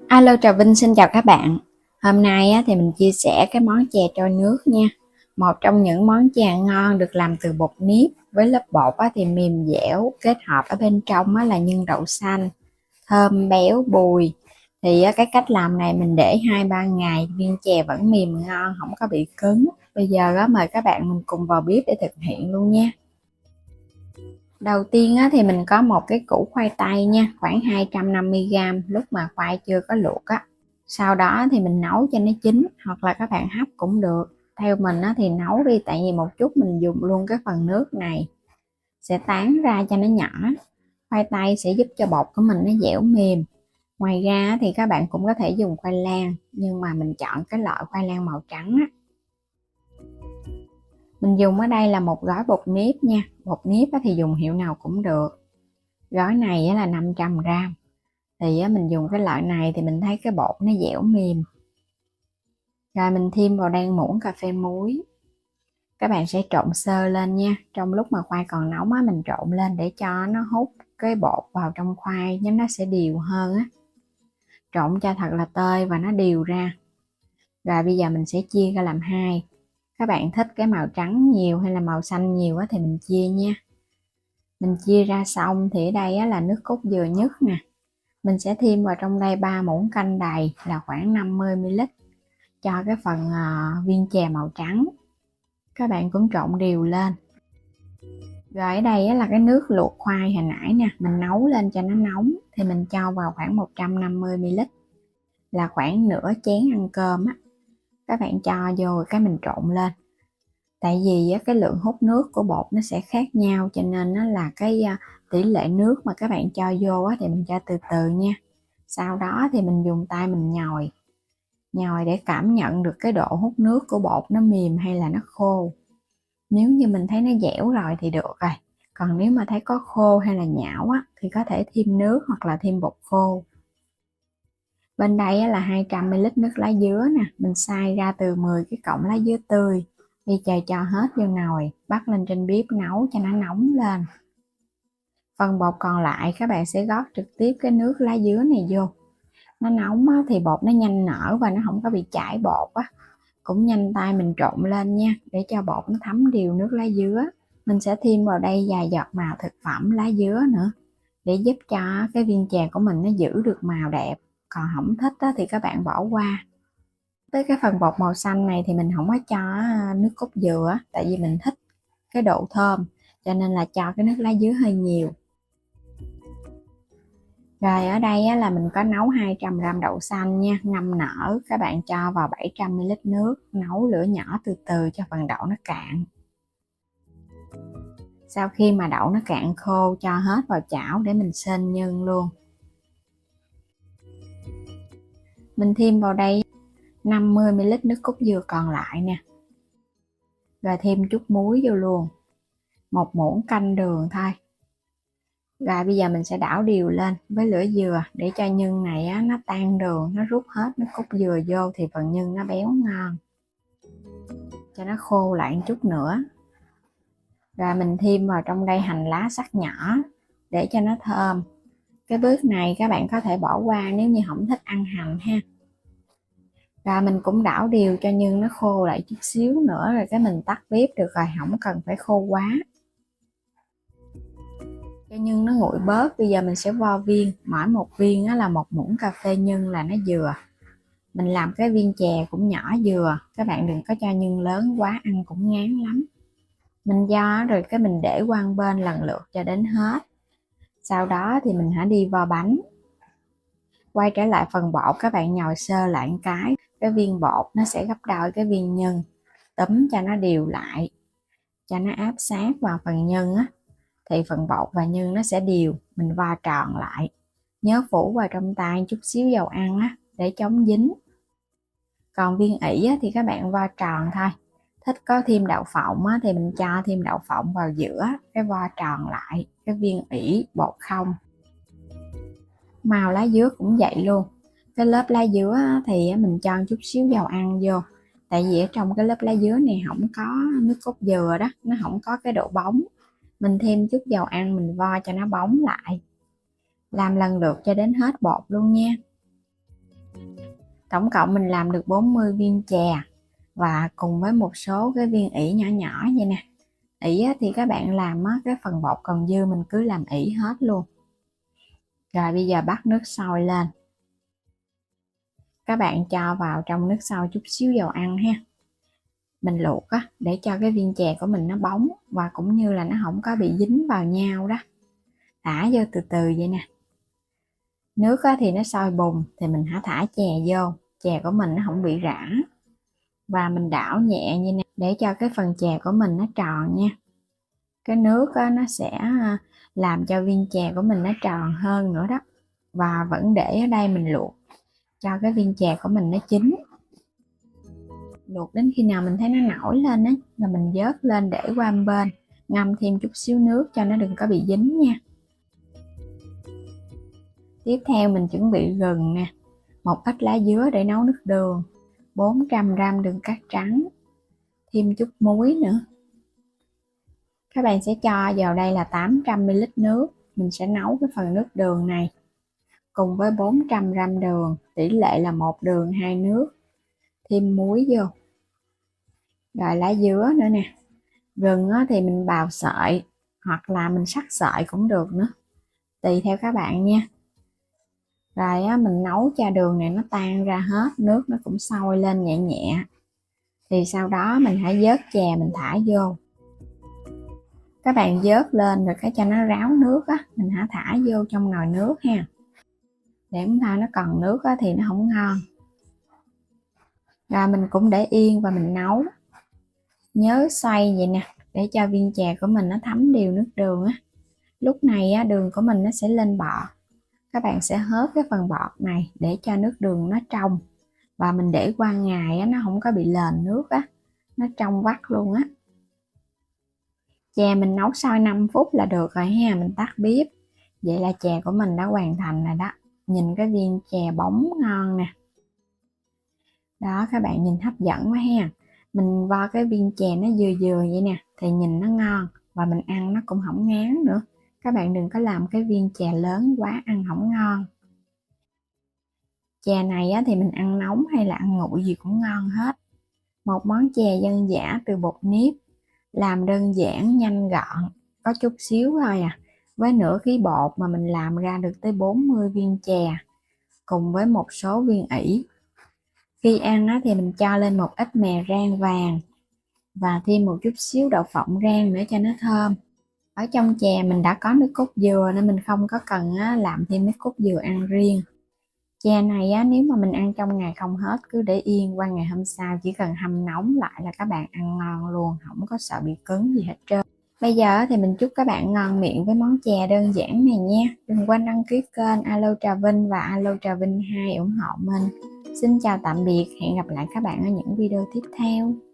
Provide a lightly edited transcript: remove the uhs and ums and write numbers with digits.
Alo, Trà Vinh xin chào các bạn. Hôm nay thì mình chia sẻ cái món chè trôi nước nha. Một trong những món chè ngon được làm từ bột nếp với lớp bột thì mềm dẻo, kết hợp ở bên trong là nhân đậu xanh, thơm béo bùi. Thì cái cách làm này mình để 2-3 ngày viên chè vẫn mềm ngon, không có bị cứng. Bây giờ mời các bạn mình cùng vào bếp để thực hiện luôn nha. Đầu tiên thì mình có một cái củ khoai tây nha, khoảng 250g lúc mà khoai chưa có luộc Sau đó thì mình nấu cho nó chín, hoặc là các bạn hấp cũng được. Theo mình thì nấu đi, tại vì một chút mình dùng luôn cái phần nước này sẽ tán ra cho nó nhỏ. Khoai tây sẽ giúp cho bột của mình nó dẻo mềm. Ngoài ra thì các bạn cũng có thể dùng khoai lang, nhưng mà mình chọn cái loại khoai lang màu trắng Mình dùng ở đây là một gói bột nếp nha. Bột nếp thì dùng hiệu nào cũng được. Gói này là 500g. Thì mình dùng cái loại này thì mình thấy cái bột nó dẻo mềm. Rồi mình thêm vào đây muỗng cà phê muối. Các bạn sẽ trộn sơ lên nha. Trong lúc mà khoai còn nóng mình trộn lên để cho nó hút cái bột vào trong khoai, nhưng nó sẽ đều hơn Trộn cho thật là tơi và nó đều ra. Rồi bây giờ mình sẽ chia ra làm hai. Các bạn thích cái màu trắng nhiều hay là màu xanh nhiều thì mình chia nha. Mình chia ra xong thì ở đây là nước cốt dừa nhất nè. Mình sẽ thêm vào trong đây 3 muỗng canh đầy là khoảng 50ml cho cái phần viên chè màu trắng. Các bạn cũng trộn đều lên. Rồi ở đây là cái nước luộc khoai hồi nãy nè, mình nấu lên cho nó nóng thì mình cho vào khoảng 150ml là khoảng nửa chén ăn cơm Các bạn cho vô cái mình trộn lên. Tại vì cái lượng hút nước của bột nó sẽ khác nhau, cho nên nó là cái tỷ lệ nước mà các bạn cho vô thì mình cho từ từ nha. Sau đó thì mình dùng tay mình nhồi để cảm nhận được cái độ hút nước của bột nó mềm hay là nó khô. Nếu như mình thấy nó dẻo rồi thì được rồi. Còn nếu mà thấy có khô hay là nhão thì có thể thêm nước hoặc là thêm bột khô. Bên đây là 200ml nước lá dứa nè, mình xay ra từ 10 cái cọng lá dứa tươi. Bây giờ cho hết vô nồi, bắt lên trên bếp nấu cho nó nóng lên. Phần bột còn lại các bạn sẽ gót trực tiếp cái nước lá dứa này vô. Nó nóng thì bột nó nhanh nở và nó không có bị chảy bột Cũng nhanh tay mình trộn lên nha, để cho bột nó thấm đều nước lá dứa. Mình sẽ thêm vào đây vài giọt màu thực phẩm lá dứa nữa, để giúp cho cái viên chè của mình nó giữ được màu đẹp. Còn không thích thì các bạn bỏ qua. Tới cái phần bột màu xanh này thì mình không có cho nước cốt dừa, tại vì mình thích cái độ thơm, cho nên là cho cái nước lá dứa hơi nhiều. Rồi ở đây là mình có nấu 200g đậu xanh nha, ngâm nở. Các bạn cho vào 700ml nước, nấu lửa nhỏ từ từ cho phần đậu nó cạn. Sau khi mà đậu nó cạn khô, cho hết vào chảo để mình xên nhân luôn. Mình thêm vào đây 50ml nước cốt dừa còn lại nè. Rồi thêm chút muối vô luôn. 1 muỗng canh đường thôi. Rồi bây giờ mình sẽ đảo đều lên với lửa vừa để cho nhân này nó tan đường, nó rút hết nước cốt dừa vô thì phần nhân nó béo ngon. Cho nó khô lại một chút nữa. Rồi mình thêm vào trong đây hành lá sắc nhỏ để cho nó thơm. Cái bước này các bạn có thể bỏ qua nếu như không thích ăn hành ha. Rồi mình cũng đảo đều cho nhân nó khô lại chút xíu nữa, rồi cái mình tắt bếp được rồi, không cần phải khô quá. Cho nhân nó nguội bớt, bây giờ mình sẽ vo viên. Mỗi một viên là 1 muỗng cà phê nhân là nó vừa. Mình làm cái viên chè cũng nhỏ vừa, các bạn đừng có cho nhân lớn quá, ăn cũng ngán lắm. Mình vo rồi cái mình để qua bên lần lượt cho đến hết. Sau đó thì mình hãy đi vo bánh. Quay trở lại phần bột, các bạn nhồi sơ lại một cái viên bột nó sẽ gấp đôi cái viên nhân. Túm cho nó đều lại, cho nó áp sát vào phần nhân thì phần bột và nhân nó sẽ đều. Mình vo tròn lại, nhớ phủ vào trong tay chút xíu dầu ăn để chống dính. Còn viên ỉ thì các bạn vo tròn thôi. Thích có thêm đậu phộng thì mình cho thêm đậu phộng vào giữa, cái vo tròn lại cái viên ỉ bột không. Màu lá dứa cũng vậy luôn. Cái lớp lá dứa thì mình cho chút xíu dầu ăn vô, tại vì ở trong cái lớp lá dứa này không có nước cốt dừa đó, nó không có cái độ bóng. Mình thêm chút dầu ăn mình vo cho nó bóng lại. Làm lần lượt cho đến hết bột luôn nha. Tổng cộng mình làm được 40 viên chè và cùng với một số cái viên ỉ nhỏ nhỏ vậy nè. Ỉ thì các bạn làm cái phần bột còn dư mình cứ làm ỉ hết luôn. Rồi bây giờ bắt nước sôi lên. Các bạn cho vào trong nước sôi chút xíu dầu ăn ha. Mình luộc để cho cái viên chè của mình nó bóng và cũng như là nó không có bị dính vào nhau đó. Thả vô từ từ vậy nè. Nước thì nó sôi bùng thì mình hãy thả chè vô. Chè của mình nó không bị rã. Và mình đảo nhẹ như này để cho cái phần chè của mình nó tròn nha. Cái nước nó sẽ làm cho viên chè của mình nó tròn hơn nữa đó. Và vẫn để ở đây mình luộc cho cái viên chè của mình nó chín. Luộc đến khi nào mình thấy nó nổi lên á là mình vớt lên để qua một bên, ngâm thêm chút xíu nước cho nó đừng có bị dính nha. Tiếp theo mình chuẩn bị gừng nè, một ít lá dứa để nấu nước đường, 400g đường cát trắng, thêm chút muối nữa. Các bạn sẽ cho vào đây là 800ml nước, mình sẽ nấu cái phần nước đường này cùng với 400g đường, tỷ lệ là 1 đường 2 nước, thêm muối vô. Rồi lá dứa nữa nè. Gừng thì mình bào sợi hoặc là mình sắc sợi cũng được nữa, tùy theo các bạn nha. Rồi mình nấu cho đường này nó tan ra hết, nước nó cũng sôi lên nhẹ nhẹ. Thì sau đó mình hãy vớt chè mình thả vô. Các bạn vớt lên rồi cái cho nó ráo nước mình hãy thả vô trong nồi nước ha. Để chúng ta nó còn nước thì nó không ngon. Rồi mình cũng để yên và mình nấu. Nhớ xoay vậy nè, để cho viên chè của mình nó thấm đều nước đường Lúc này đường của mình nó sẽ lên bọt. Các bạn sẽ hớt cái phần bọt này để cho nước đường nó trong. Và mình để qua ngày nó không có bị lờn nước nó trong vắt luôn Chè mình nấu sôi 5 phút là được rồi ha, mình tắt bếp. Vậy là chè của mình đã hoàn thành rồi đó. Nhìn cái viên chè bóng ngon nè. Đó, các bạn nhìn hấp dẫn quá ha. Mình vo cái viên chè nó vừa vừa vậy nè thì nhìn nó ngon và mình ăn nó cũng không ngán nữa. Các bạn đừng có làm cái viên chè lớn quá ăn không ngon. Chè này thì mình ăn nóng hay là ăn nguội gì cũng ngon hết. Một món chè dân dã từ bột nếp, làm đơn giản, nhanh gọn, có chút xíu thôi với nửa ký bột mà mình làm ra được tới 40 viên chè cùng với một số viên ỉ. Khi ăn thì mình cho lên một ít mè rang vàng và thêm một chút xíu đậu phộng rang nữa cho nó thơm. Ở trong chè mình đã có nước cốt dừa nên mình không có cần làm thêm nước cốt dừa ăn riêng. Chè này nếu mà mình ăn trong ngày không hết, cứ để yên qua ngày hôm sau chỉ cần hâm nóng lại là các bạn ăn ngon luôn, không có sợ bị cứng gì hết trơn. Bây giờ thì mình chúc các bạn ngon miệng với món chè đơn giản này nha. Đừng quên đăng ký kênh Alo Trà Vinh và Alo Trà Vinh 2 ủng hộ mình. Xin chào tạm biệt, hẹn gặp lại các bạn ở những video tiếp theo.